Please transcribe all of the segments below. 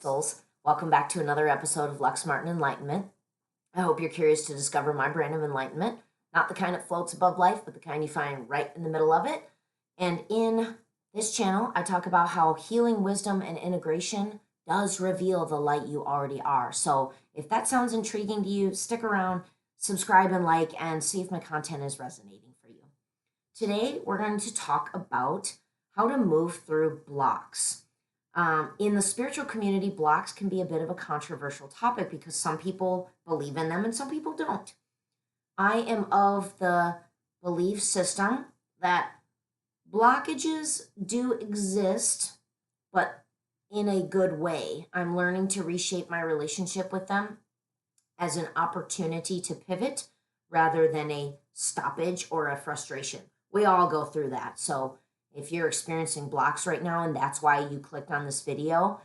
souls. Welcome back to another episode of Lux Martin Enlightenment. I hope you're curious to discover my brand of enlightenment, not the kind that floats above life, but the kind you find right in the middle of it. And in this channel, I talk about how healing, wisdom, and integration does reveal the light you already are. So if that sounds intriguing to you, stick around, subscribe and like, and see if my content is resonating for you. Today, we're going to talk about how to move through blocks. In the spiritual community, blocks can be a bit of a controversial topic because some people believe in them and some people don't. I am of the belief system that blockages do exist, but in a good way. I'm learning to reshape my relationship with them as an opportunity to pivot rather than a stoppage or a frustration. We all go through that. So if you're experiencing blocks right now and that's why you clicked on this video,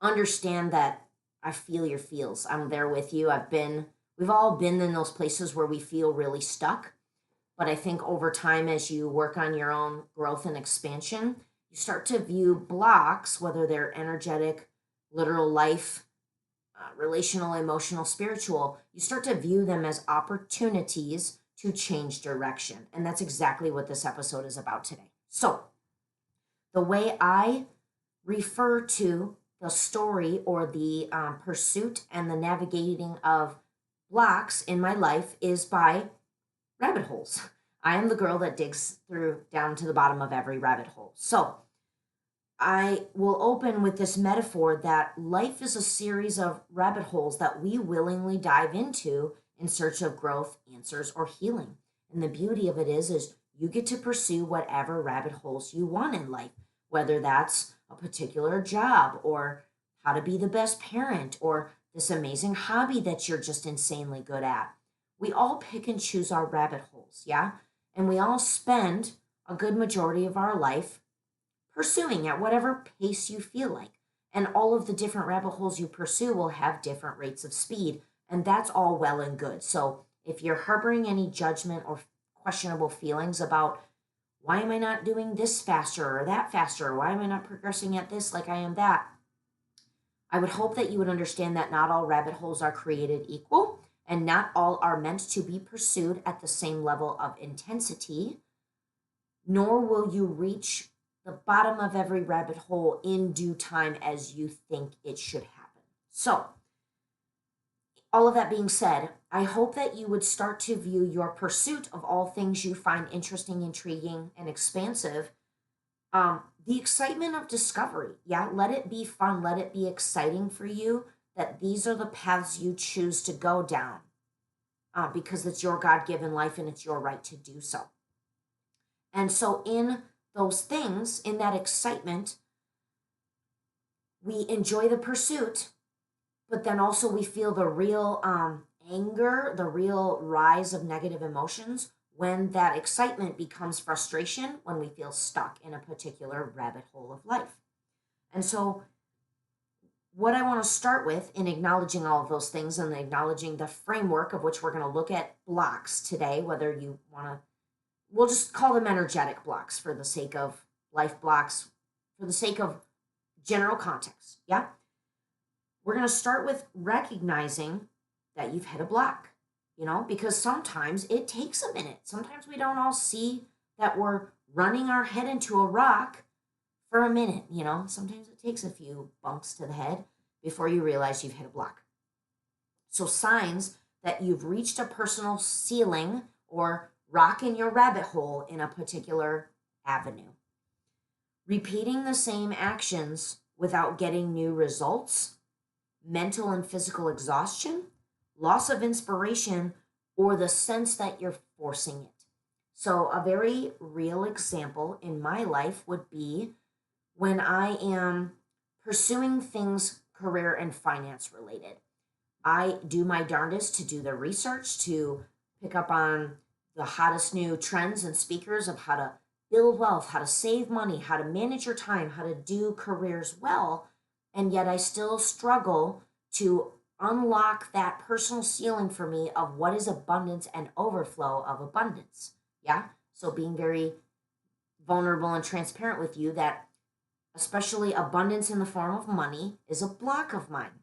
understand that I feel your feels. I'm there with you. We've all been in those places where we feel really stuck. But I think over time, as you work on your own growth and expansion, you start to view blocks, whether they're energetic, literal life, relational, emotional, spiritual, you start to view them as opportunities to change direction. And that's exactly what this episode is about today. So the way I refer to the story or the pursuit and the navigating of blocks in my life is by rabbit holes. I am the girl that digs through down to the bottom of every rabbit hole. So I will open with this metaphor that life is a series of rabbit holes that we willingly dive into in search of growth, answers, or healing. And the beauty of it is you get to pursue whatever rabbit holes you want in life, whether that's a particular job or how to be the best parent or this amazing hobby that you're just insanely good at. We all pick and choose our rabbit holes, yeah? And we all spend a good majority of our life pursuing at whatever pace you feel like. And all of the different rabbit holes you pursue will have different rates of speed, and that's all well and good. So if you're harboring any judgment or questionable feelings about why am I not doing this faster or that faster, or why am I not progressing at this like I am that, I would hope that you would understand that not all rabbit holes are created equal and not all are meant to be pursued at the same level of intensity, nor will you reach the bottom of every rabbit hole in due time as you think it should happen. So, all of that being said, I hope that you would start to view your pursuit of all things you find interesting, intriguing, and expansive, the excitement of discovery. Yeah, let it be fun. Let it be exciting for you that these are the paths you choose to go down because it's your God-given life and it's your right to do so. And so in those things, in that excitement, we enjoy the pursuit, but then also we feel the real anger, the real rise of negative emotions when that excitement becomes frustration, when we feel stuck in a particular rabbit hole of life. And so what I want to start with in acknowledging all of those things and acknowledging the framework of which we're going to look at blocks today, whether you want to, we'll just call them energetic blocks for the sake of life blocks, for the sake of general context. Yeah. We're going to start with recognizing that you've hit a block, because sometimes it takes a minute. Sometimes we don't all see that we're running our head into a rock for a minute, Sometimes it takes a few bumps to the head before you realize you've hit a block. So signs that you've reached a personal ceiling or rock in your rabbit hole in a particular avenue. Repeating the same actions without getting new results, mental and physical exhaustion, loss of inspiration, or the sense that you're forcing it. So a very real example in my life would be when I am pursuing things career and finance related. I do my darndest to do the research, to pick up on the hottest new trends and speakers of how to build wealth, how to save money, how to manage your time, how to do careers well. And yet I still struggle to unlock that personal ceiling for me of what is abundance and overflow of abundance. Yeah. So being very vulnerable and transparent with you that especially abundance in the form of money, is a block of mine.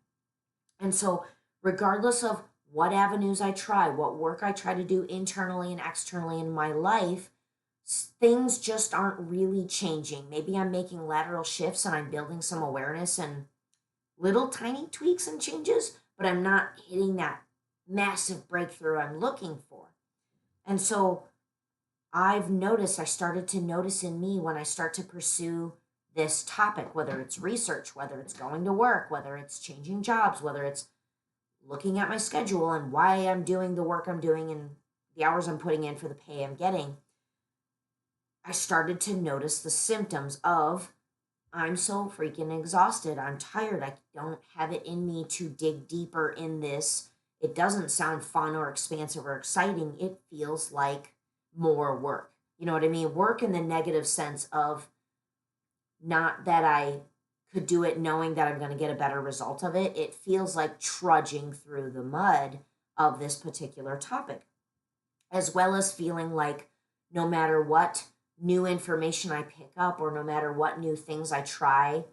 And so, regardless of what avenues I try, what work I try to do internally and externally in my life, things just aren't really changing. Maybe I'm making lateral shifts and I'm building some awareness and little tiny tweaks and changes, but I'm not hitting that massive breakthrough I'm looking for. And so I started to notice in me when I start to pursue this topic, whether it's research, whether it's going to work, whether it's changing jobs, whether it's looking at my schedule and why I'm doing the work I'm doing and the hours I'm putting in for the pay I'm getting, I started to notice the symptoms of I'm so freaking exhausted. I'm tired. I don't have it in me to dig deeper in this. It doesn't sound fun or expansive or exciting. It feels like more work. You know what I mean? Work in the negative sense of not that I could do it knowing that I'm going to get a better result of it. It feels like trudging through the mud of this particular topic, as well as feeling like no matter what new information I pick up or no matter what new things I try,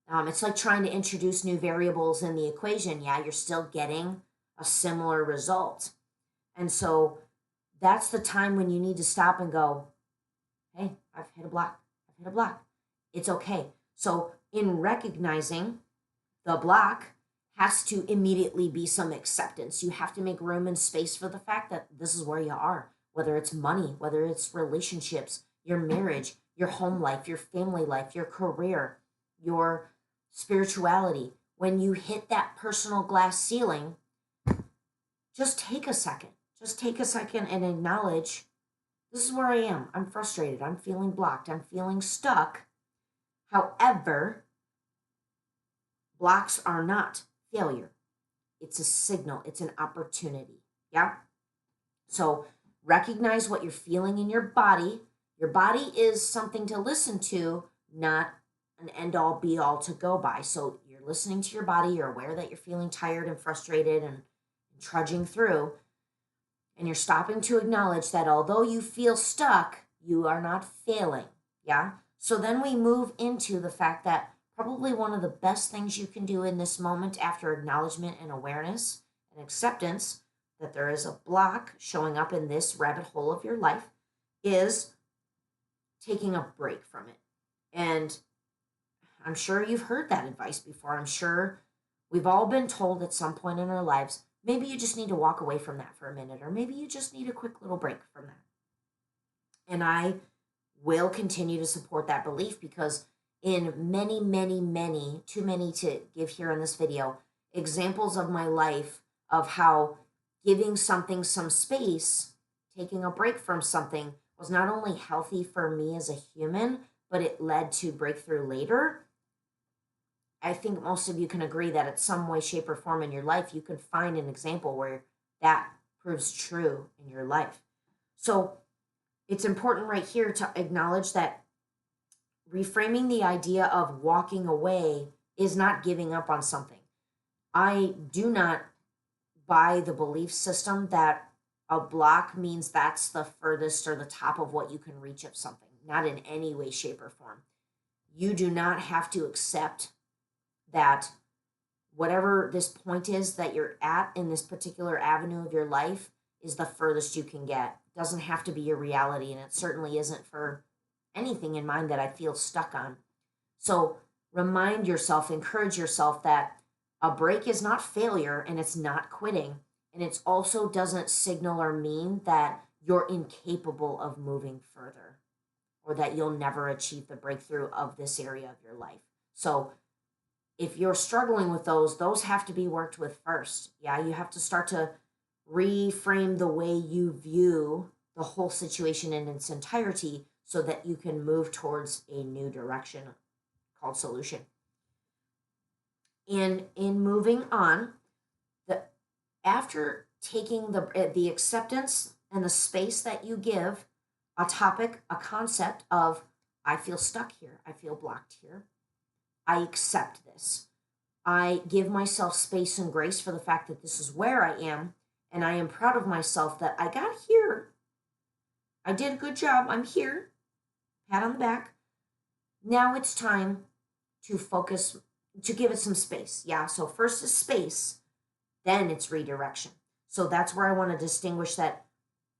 it's like trying to introduce new variables in the equation. Yeah, you're still getting a similar result. And so that's the time when you need to stop and go, hey, I've hit a block. I've hit a block. It's okay. So in recognizing the block has to immediately be some acceptance. You have to make room and space for the fact that this is where you are, whether it's money, whether it's relationships, your marriage, your home life, your family life, your career, your spirituality. When you hit that personal glass ceiling, just take a second. Just take a second and acknowledge this is where I am. I'm frustrated. I'm feeling blocked. I'm feeling stuck. However, blocks are not failure. It's a signal. It's an opportunity. Yeah? So recognize what you're feeling in your body. Your body is something to listen to, not an end-all be-all to go by. So you're listening to your body. You're aware that you're feeling tired and frustrated and trudging through. And you're stopping to acknowledge that although you feel stuck, you are not failing. Yeah? So then we move into the fact that probably one of the best things you can do in this moment after acknowledgement and awareness and acceptance that there is a block showing up in this rabbit hole of your life is taking a break from it. And I'm sure you've heard that advice before. I'm sure we've all been told at some point in our lives, maybe you just need to walk away from that for a minute, or maybe you just need a quick little break from that. And I will continue to support that belief because in many, many, many, too many to give here in this video, examples of my life of how giving something some space, taking a break from something was not only healthy for me as a human, but it led to breakthrough later. I think most of you can agree that at some way, shape, or form in your life, you can find an example where that proves true in your life. So it's important right here to acknowledge that reframing the idea of walking away is not giving up on something. I do not buy the belief system that a block means that's the furthest or the top of what you can reach of something. Not in any way, shape, or form. You do not have to accept that whatever this point is that you're at in this particular avenue of your life is the furthest you can get. It doesn't have to be your reality, and it certainly isn't for anything in mind that I feel stuck on. So remind yourself, encourage yourself that a break is not failure and it's not quitting. And it also doesn't signal or mean that you're incapable of moving further or that you'll never achieve the breakthrough of this area of your life. So if you're struggling with those have to be worked with first. Yeah, you have to start to reframe the way you view the whole situation in its entirety so that you can move towards a new direction called solution. And in moving on, after taking the acceptance and the space that you give a topic, a concept of, I feel stuck here, I feel blocked here, I accept this. I give myself space and grace for the fact that this is where I am, and I am proud of myself that I got here. I did a good job. I'm here. Pat on the back. Now it's time to focus, to give it some space. Yeah. So first is space, then it's redirection. So that's where I want to distinguish that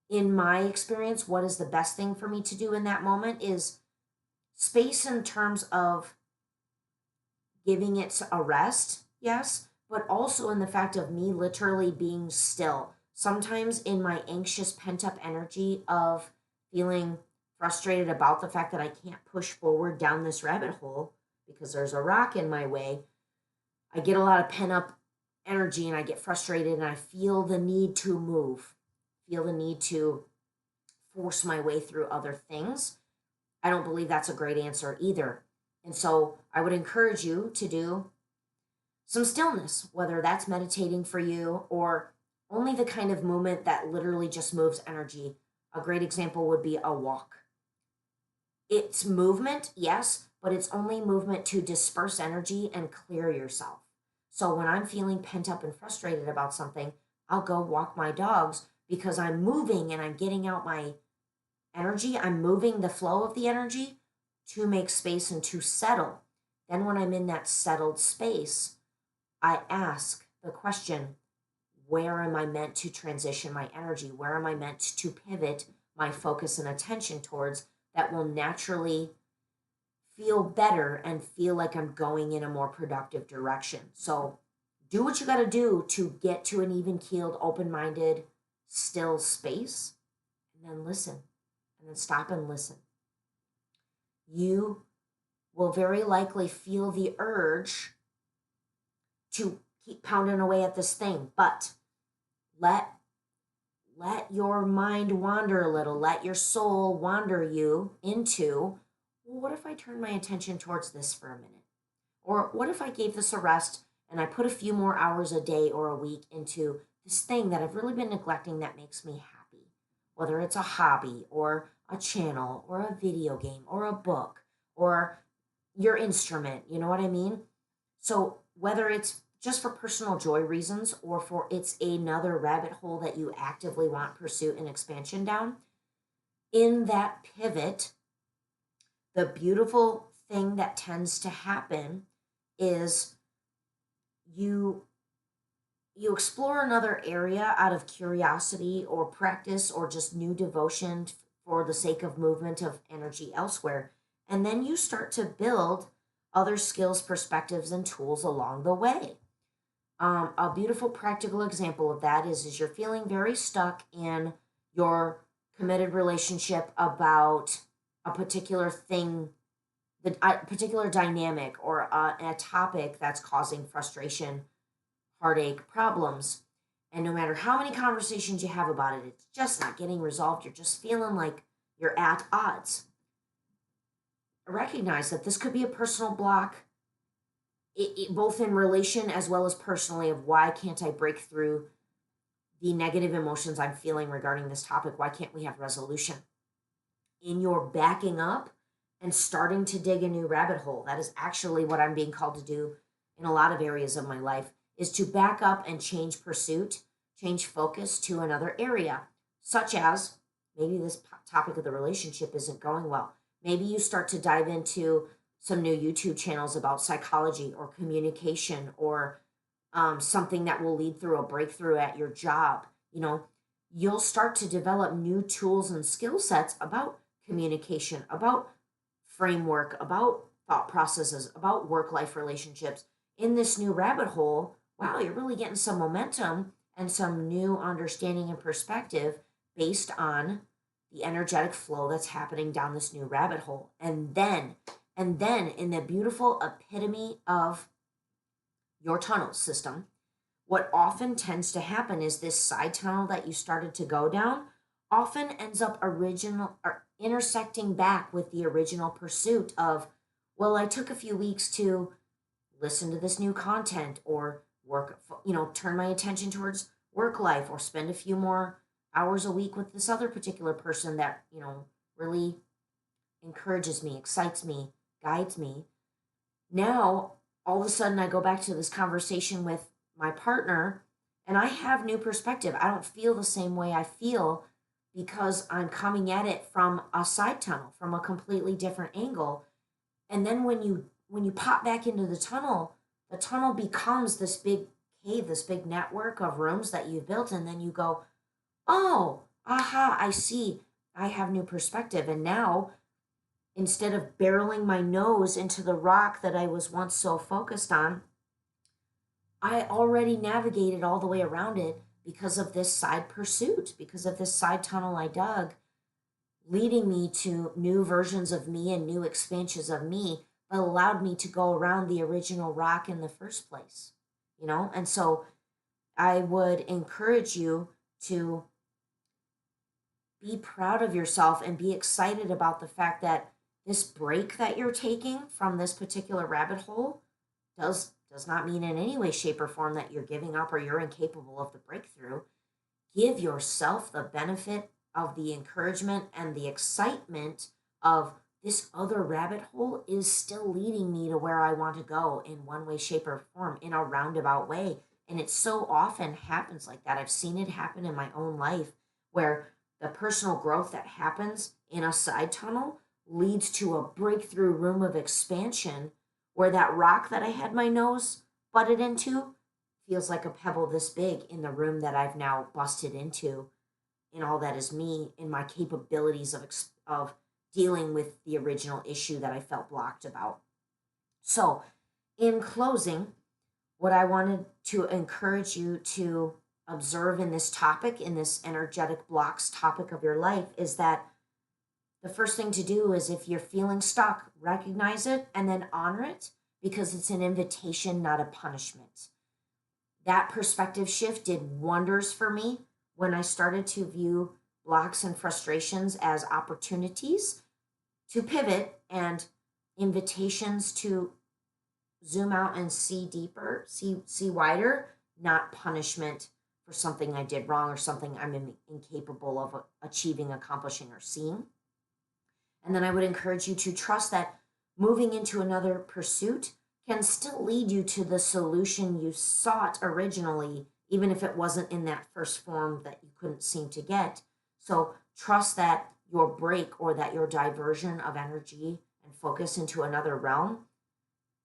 in my experience, what is the best thing for me to do in that moment is space in terms of giving it a rest, yes, but also in the fact of me literally being still. Sometimes in my anxious pent up energy of feeling frustrated about the fact that I can't push forward down this rabbit hole because there's a rock in my way, I get a lot of pent up energy and I get frustrated and I feel the need to move, feel the need to force my way through other things. I don't believe that's a great answer either. And so I would encourage you to do some stillness, whether that's meditating for you or only the kind of movement that literally just moves energy. A great example would be a walk. It's movement, yes, but it's only movement to disperse energy and clear yourself. So when I'm feeling pent up and frustrated about something, I'll go walk my dogs because I'm moving and I'm getting out my energy. I'm moving the flow of the energy to make space and to settle. Then when I'm in that settled space, I ask the question, where am I meant to transition my energy? Where am I meant to pivot my focus and attention towards that will naturally feel better and feel like I'm going in a more productive direction? So do what you got to do to get to an even keeled, open minded, still space, and then listen, and then stop and listen. You will very likely feel the urge to keep pounding away at this thing, but let your mind wander a little, let your soul wander you into, well, what if I turn my attention towards this for a minute? Or what if I gave this a rest and I put a few more hours a day or a week into this thing that I've really been neglecting that makes me happy? Whether it's a hobby or a channel or a video game or a book or your instrument, you know what I mean? So whether it's just for personal joy reasons or for it's another rabbit hole that you actively want pursuit and expansion down, in that pivot, the beautiful thing that tends to happen is you explore another area out of curiosity or practice or just new devotion for the sake of movement of energy elsewhere. And then you start to build other skills, perspectives, and tools along the way. A beautiful practical example of that is you're feeling very stuck in your committed relationship about a particular thing, a particular dynamic, or a topic that's causing frustration, heartache, problems. And no matter how many conversations you have about it, it's just not getting resolved. You're just feeling like you're at odds. Recognize that this could be a personal block, both in relation as well as personally, of why can't I break through the negative emotions I'm feeling regarding this topic? Why can't we have resolution? In your backing up and starting to dig a new rabbit hole, that is actually what I'm being called to do in a lot of areas of my life, is to back up and change pursuit, change focus to another area, such as maybe this topic of the relationship isn't going well. Maybe you start to dive into some new YouTube channels about psychology or communication or something that will lead through a breakthrough at your job. You know, you'll start to develop new tools and skill sets about communication, about framework, about thought processes, about work life relationships in this new rabbit hole. Wow, you're really getting some momentum and some new understanding and perspective based on the energetic flow that's happening down this new rabbit hole. And then in the beautiful epitome of your tunnel system, what often tends to happen is this side tunnel that you started to go down often ends up original or intersecting back with the original pursuit of, well, I took a few weeks to listen to this new content or work, turn my attention towards work life or spend a few more hours a week with this other particular person that, really encourages me, excites me, guides me. Now, all of a sudden, I go back to this conversation with my partner and I have new perspective. I don't feel the same way I feel because I'm coming at it from a side tunnel, from a completely different angle. And then when you when you pop back into the tunnel becomes this big cave, this big network of rooms that you've built. And then you go, oh, aha, I see. I have new perspective. And now, instead of barreling my nose into the rock that I was once so focused on, I already navigated all the way around it because of this side pursuit, because of this side tunnel I dug, leading me to new versions of me and new expansions of me that allowed me to go around the original rock in the first place, you know? And so I would encourage you to be proud of yourself and be excited about the fact that this break that you're taking from this particular rabbit hole does not mean in any way, shape, or form that you're giving up or you're incapable of the breakthrough. Give yourself the benefit of the encouragement and the excitement of this other rabbit hole is still leading me to where I want to go in one way, shape, or form in a roundabout way. And it so often happens like that. I've seen it happen in my own life where the personal growth that happens in a side tunnel leads to a breakthrough room of expansion where that rock that I had my nose butted into feels like a pebble this big in the room that I've now busted into, in all that is me, in my capabilities of dealing with the original issue that I felt blocked about. So, in closing, what I wanted to encourage you to observe in this topic, in this energetic blocks topic of your life, is that the first thing to do is, if you're feeling stuck, recognize it and then honor it, because it's an invitation, not a punishment. That perspective shift did wonders for me when I started to view blocks and frustrations as opportunities to pivot and invitations to zoom out and see deeper, see wider, not punishment for something I did wrong or something I'm incapable of achieving, accomplishing, or seeing. And then I would encourage you to trust that moving into another pursuit can still lead you to the solution you sought originally, even if it wasn't in that first form that you couldn't seem to get. So trust that your break, or that your diversion of energy and focus into another realm,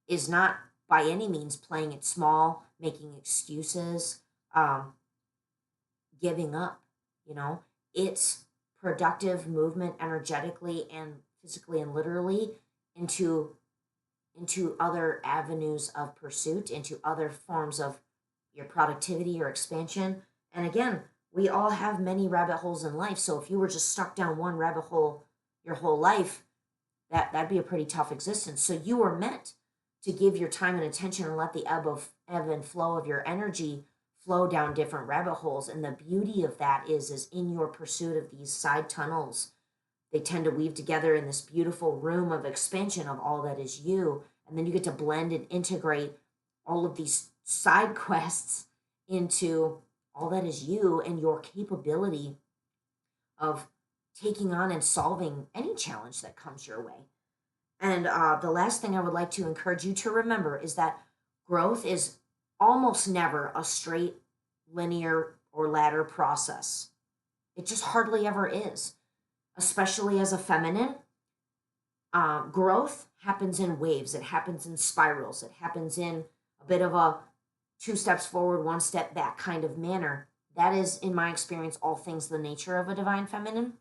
is not by any means playing it small, making excuses, giving up. You know, it's productive movement energetically and physically and literally into other avenues of pursuit, into other forms of your productivity or expansion. And again, we all have many rabbit holes in life. So if you were just stuck down one rabbit hole your whole life, that'd be a pretty tough existence. So you were meant to give your time and attention and let the ebb and flow of your energy flow down different rabbit holes. And the beauty of that is in your pursuit of these side tunnels, they tend to weave together in this beautiful room of expansion of all that is you. And then you get to blend and integrate all of these side quests into all that is you and your capability of taking on and solving any challenge that comes your way. And the last thing I would like to encourage you to remember is that growth is almost never a straight, linear, or ladder process. It just hardly ever is, especially as a feminine. Growth happens in waves, it happens in spirals, it happens in a bit of a 2 steps forward, 1 step back kind of manner. That is, in my experience, all things the nature of a divine feminine,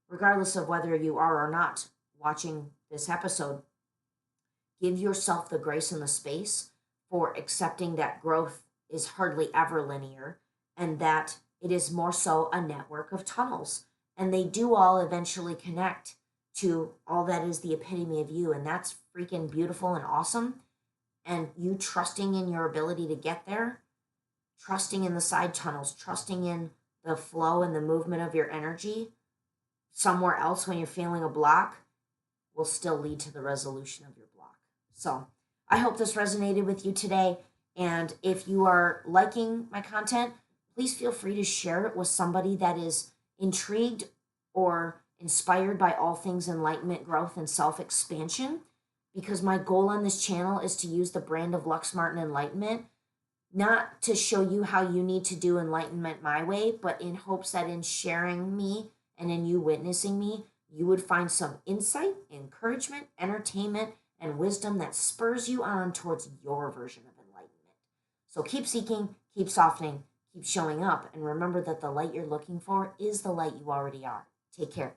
regardless of whether you are or not watching this episode. Give yourself the grace and the space for accepting that growth is hardly ever linear, and that it is more so a network of tunnels. And they do all eventually connect to all that is the epitome of you. And that's freaking beautiful and awesome. And you trusting in your ability to get there, trusting in the side tunnels, trusting in the flow and the movement of your energy somewhere else when you're feeling a block, will still lead to the resolution of your block. So I hope this resonated with you today. And if you are liking my content, please feel free to share it with somebody that is intrigued or inspired by all things enlightenment, growth, and self-expansion. Because my goal on this channel is to use the brand of Lux Martin Enlightenment, not to show you how you need to do enlightenment my way, but in hopes that in sharing me and in you witnessing me, you would find some insight, encouragement, entertainment, and wisdom that spurs you on towards your version of enlightenment. So keep seeking, keep softening, keep showing up, and remember that the light you're looking for is the light you already are. Take care.